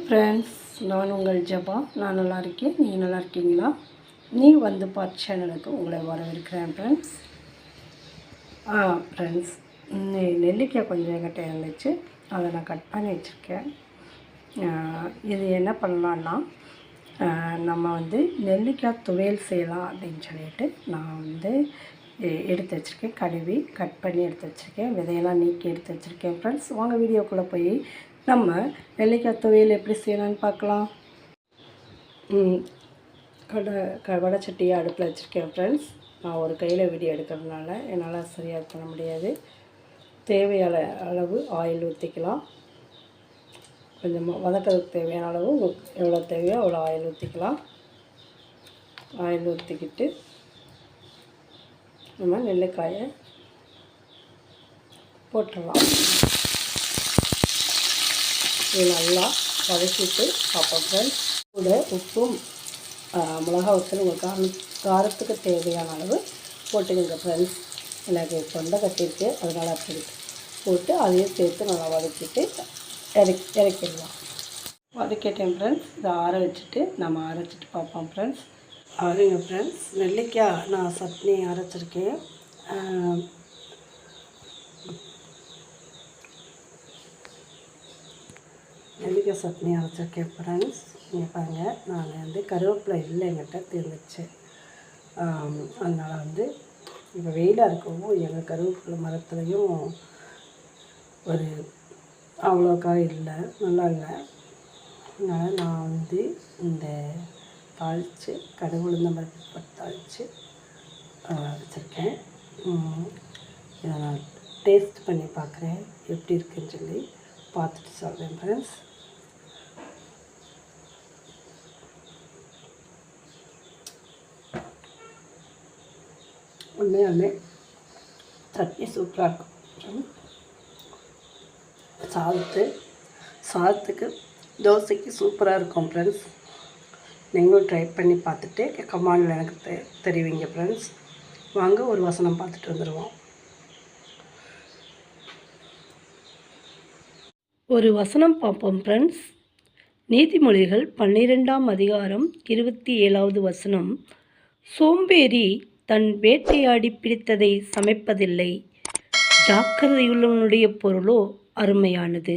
Friends, நான் உங்கள் ஜபா. நான் நல்லா இருக்கேன். நீங்கள் நல்லா இருக்கீங்களா? நீ வந்து பார்த்து சேனலுக்கு உங்களை வரவேற்கிறேன் ஃப்ரெண்ட்ஸ். ஃப்ரெண்ட்ஸ், நெல்லிக்காய் கொஞ்சம் என்கிட்ட இருந்துச்சு, அதை நான் கட் பண்ணி வச்சுருக்கேன். இது என்ன பண்ணலான்னா, நம்ம வந்து நெல்லிக்காய் துவையல் செய்யலாம் அப்படின்னு சொல்லிட்டு நான் வந்து எடுத்து வச்சுருக்கேன். கழுவி கட் பண்ணி எடுத்து வச்சுருக்கேன். விதையெல்லாம் நீக்கி எடுத்து வச்சுருக்கேன் ஃப்ரெண்ட்ஸ். வாங்க வீடியோக்குள்ளே போய் நம்ம நெல்லிக்காய் துவையல் எப்படி செய்யலான்னு பார்க்கலாம். வடைச்சட்டியை அடுப்பில் வச்சுருக்கேன் ஃப்ரெண்ட்ஸ். நான் ஒரு கையில் வீடியோ எடுக்கிறதுனால என்னால் சரியாக பண்ண முடியாது. தேவையான அளவு ஆயில் ஊற்றிக்கலாம். கொஞ்சமாக வதக்கிறதுக்கு தேவையான அளவு எவ்வளோ தேவையோ அவ்வளோ ஆயில் ஊற்றிக்கலாம். ஆயில் ஊற்றிக்கிட்டு நம்ம நெல்லிக்காயை போட்டுடலாம். இது நல்லா வதக்கிட்டு பார்ப்போம் ஃப்ரெண்ட்ஸ். கூட உப்பும் மிளகா வத்தல் உங்கள் காரத்துக்கு தேவையான அளவு போட்டுக்கோங்க ஃப்ரெண்ட்ஸ். எனக்கு தொண்டை கட்டிருக்கு, அதனால் அப்படி போட்டு அதையும் சேர்த்து நல்லா வதக்கிட்டு இறக்கிடலாம். வதக்கிட்டேன் ஃப்ரெண்ட்ஸ். இதை ஆற வச்சுட்டு நம்ம அரைச்சிட்டு பார்ப்போம் ஃப்ரெண்ட்ஸ். அதுங்க ஃப்ரெண்ட்ஸ், நெல்லிக்காய் நான் சட்னி அரைச்சிருக்கேன். நெல்லிக்காய் சட்னி அரைச்சிருக்கேன் ஃப்ரெண்ட்ஸ். நீங்கள் பாருங்கள், நான் வந்து கருவேப்பிலை இல்லை எங்கிட்ட தீர்ந்துச்சு. அதனால் வந்து இப்போ வெயிலாக இருக்கவும் எங்கள் கருவேப்பிலை மரத்துலேயும் ஒரு அவ்வளோக்கா இல்லை, நல்லா இல்லை. அதனால் நான் வந்து இந்த தாளித்து கடுகு உளுந்த பருப்பு தாளித்து வச்சுருக்கேன். இதை நான் டேஸ்ட் பண்ணி பார்க்குறேன் எப்படி இருக்குன்னு சொல்லி பார்த்துட்டு சொல்கிறேன் ஃப்ரெண்ட்ஸ். உண்மையாலுமே சட்னி சூப்பராக இருக்கும். சாதத்துக்கு தோசைக்கு சூப்பராக இருக்கும் ஃப்ரெண்ட்ஸ். நீங்களும் ட்ரை பண்ணி பார்த்துட்டு கமெண்டில் எனக்கு தெரிவிங்க ஃப்ரெண்ட்ஸ். வாங்க ஒரு வசனம் பார்த்துட்டு வந்துடுவோம். ஒரு வசனம் பார்ப்போம் ஃப்ரெண்ட்ஸ். நீதிமொழிகள் 12ஆம் அதிகாரம் 27வது வசனம். சோம்பேறி தன் வேட்டையாடி பிடித்ததை சமைப்பதில்லை, ஜாக்கிரதையுள்ளவனுடைய பொருளோ அருமையானது.